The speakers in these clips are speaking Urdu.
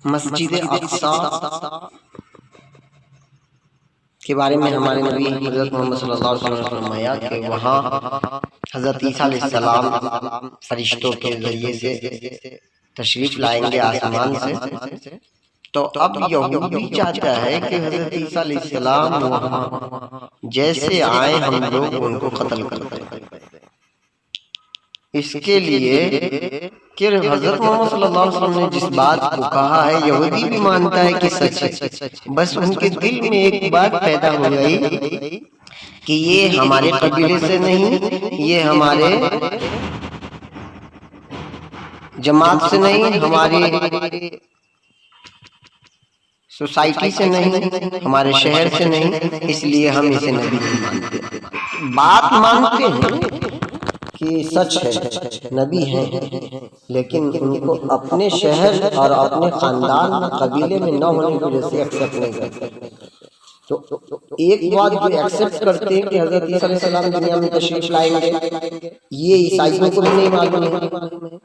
مسجد اقصی کے بارے میں ہمارے نبی حضرت محمد صلی اللہ علیہ وسلم نے فرمایا کہ وہاں حضرت عیسیٰ علیہ السلام فرشتوں کے ذریعے سے تشریف لائیں گے آسمان سے، تو اب یہودی چاہتا ہے کہ حضرت عیسیٰ علیہ السلام وہاں جیسے آئے ہم لوگ ان کو قتل کر دیں۔ اس کے لیے کہ حضرت محمد صلی اللہ علیہ وسلم نے جس بات کو کہا ہے یہودی بھی مانتا ہے کہ سچ ہے، بس ان کے دل میں ایک بات پیدا ہو گئی کہ یہ ہمارے قبیلے سے نہیں، یہ ہمارے جماعت سے نہیں، ہماری سوسائٹی سے نہیں، ہمارے شہر سے نہیں، اس لیے ہم اسے نبی نہیں مانتے۔ بات مانتے ہیں کہ سچ ہے، نبی ہیں، لیکن ان کو اپنے شہر اور اپنے خاندان میں قبیلے میں نہ ہونے کی وجہ سے ایکسپٹ نہیں کرتے۔ تو ایک بات جو ایکسپٹ کرتے ہیں کہ حضرت عیسیٰ علیہ السلام دنیا میں تشریف لائیں گے، یہ عیسائیوں کو بھی نہیں معلوم ہے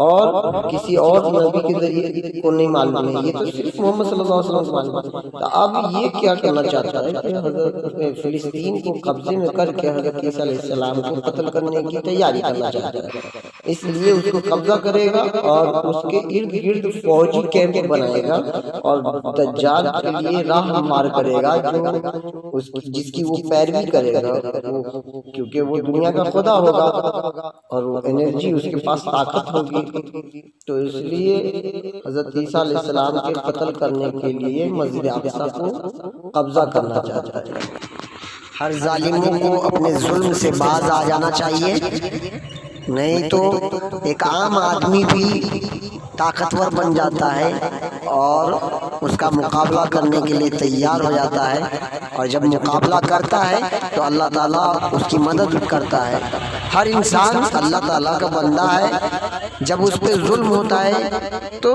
اور کسی اور نبی کے ذریعے کو نہیں معلوم ہے، یہ تو صرف محمد صلی اللہ علیہ وسلم کو معلوم ہے۔ تو اب یہ کیا کرنا چاہتا ہے کہ حضرت فلسطین کو قبضے میں کر کے حضرت عیسیٰ علیہ السلام کو قتل کرنے کی تیاری کرنا چاہتا ہے، اس لیے اس کو قبضہ کرے گا اور اس کے ارد گرد فوجی کیمپ بنائے گا اور دجال کے لیے راہ ہموار کرے گا، جس کی وہ پیروی کرے گا، کیونکہ وہ دنیا کا خدا ہوگا اور وہ انرجی اس کے پاس طاقت ہوگی، تو اس لیے حضرت عیسیٰ علیہ السلام کے قتل کرنے کے لیے مسجد اقصی کو قبضہ کرنا چاہتا ہے۔ ہر ظالموں کو اپنے ظلم سے باز آ جانا چاہیے، نہیں تو ایک عام آدمی بھی طاقتور بن جاتا ہے اور اس کا مقابلہ کرنے کے لیے تیار ہو جاتا ہے، اور جب مقابلہ کرتا ہے تو اللہ تعالیٰ اس کی مدد کرتا ہے۔ ہر انسان اللہ تعالیٰ کا بندہ ہے، جب اس پہ ظلم ہوتا ہے تو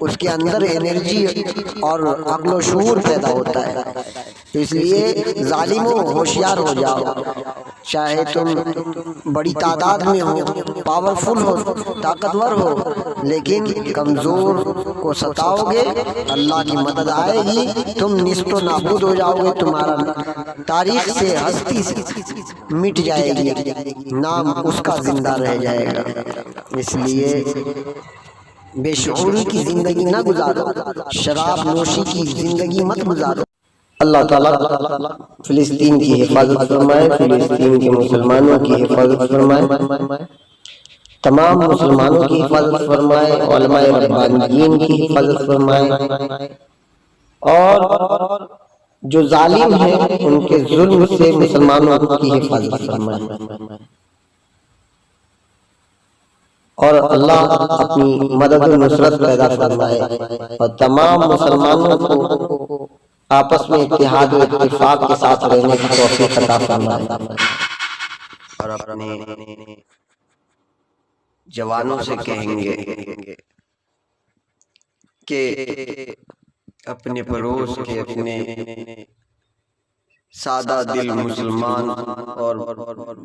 اس کے اندر انرجی اور عقل و شعور پیدا ہوتا ہے، اس لیے ظالموں ہوشیار ہو جاؤ، چاہے تم بڑی تعداد میں ہو، پاورفل ہو، طاقتور ہو، لیکن کمزور کو ستاؤ گے اللہ کی مدد آئے گی، تم نیست و نابود ہو جاؤ گے، تمہارا تاریخ سے ہستی مٹ جائے گی، نام اس کا زندہ رہ جائے گا۔ اس لیے بے شعوری کی زندگی نہ گزارو، شراب نوشی کی زندگی مت گزارو۔ اللہ تعالیٰ فلسطین کی حفاظت فرمائے، فلسطین کے مسلمانوں کی حفاظت فرمائے، تمام مسلمانوں کی حفاظت فرمائے، علماء ربانیین کی حفاظت فرمائے، اور جو ظالم ہیں ان کے ظلم سے مسلمانوں کی حفاظت فرمائے، اور اللہ اپنی مدد و نصرت پیدا فرمائے اور تمام مسلمانوں کو آپس میں اتحاد و اتفاق کے ساتھ رہنے کی توفیق عطا فرمائے، اور اپنے جوانوں سے کہیں گے کہ اپنے پڑوس کے، اپنے سادہ دل مسلمان اور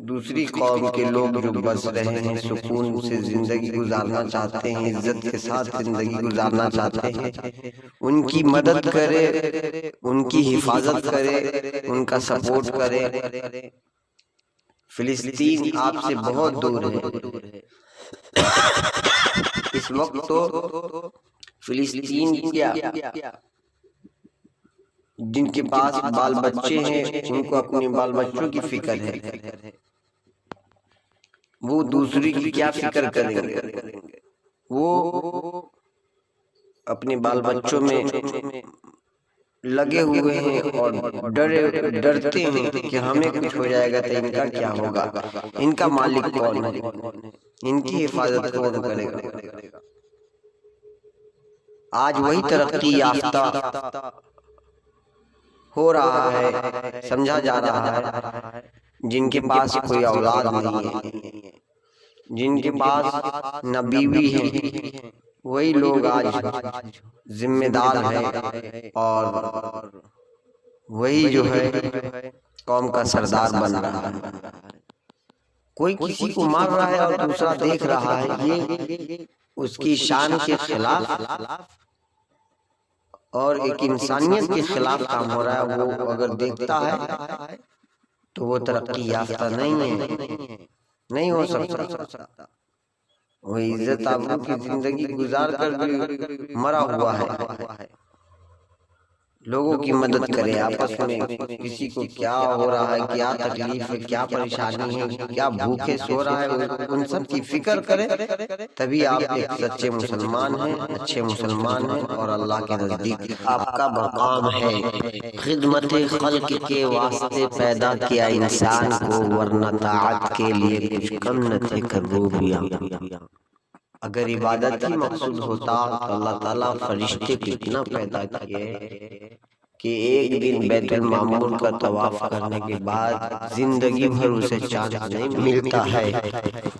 دوسری قوم کے لوگ جو بس رہے ہیں، سکون سے زندگی گزارنا چاہتے ہیں، عزت کے ساتھ زندگی گزارنا چاہتے ہیں، ان کی مدد کرے، ان کی حفاظت کرے، ان کا سپورٹ کرے۔ فلسطین آپ سے بہت دور ہے، اس وقت تو فلسطین کیا، جن کے پاس بال بچے ہیں ان کو اپنے بال بچوں کی فکر ہے، وہ دوسری کی کیا فکر کریں گے، وہ اپنے بال بچوں میں لگے ہوئے ہیں اور ڈرتے ہیں کہ ہمیں کچھ ہو جائے گا تو ان کا کیا ہوگا، ان کا مالک کون ہے، ان کی حفاظت کون کرے گا۔ آج وہی ترقی یافتہ ہو رہا ہے، سمجھا جا رہا ہے، جن کے پاس کوئی اولاد نہیں ہے، جن کے پاس نہ بیوی ہے، وہی لوگ آج ذمہ دار ہیں اور وہی جو ہے قوم کا سردار بن رہا ہے۔ کوئی کسی کو مار رہا ہے اور دوسرا دیکھ رہا ہے، یہ اس کی شان کے خلاف اور ایک انسانیت کے خلاف کام ہو رہا ہے، وہ اگر دیکھتا ہے تو وہ ترقی یافتہ نہیں ہو سکتا۔ وہ عزت آبرو کی زندگی گزار کر بھی مرا ہوا ہے۔ لوگوں کی مدد کرے، آپس میں کسی کو کیا ہو رہا ہے، کیا تکلیف ہے، کیا پریشانی ہے، کیا بھوکے سو رہا ہے، ان سب کی فکر کرے، تبھی آپ ایک سچے مسلمان ہیں، اچھے مسلمان ہیں، اور اللہ کے نزدیک آپ کا مقام ہے۔ خدمت خلق کے واسطے پیدا کیا انسان کو، ورنہ طاعت کے لیے کچھ کم نہ تھے کروبیاں۔ اگر عبادت ہی مقصود ہوتا تو اللہ تعالیٰ فرشتے کتنا پیدا کیے کہ ایک دن بیت المعمور کا طواف کرنے کے بعد زندگی بھر اسے چاند نہیں ملتا ہے۔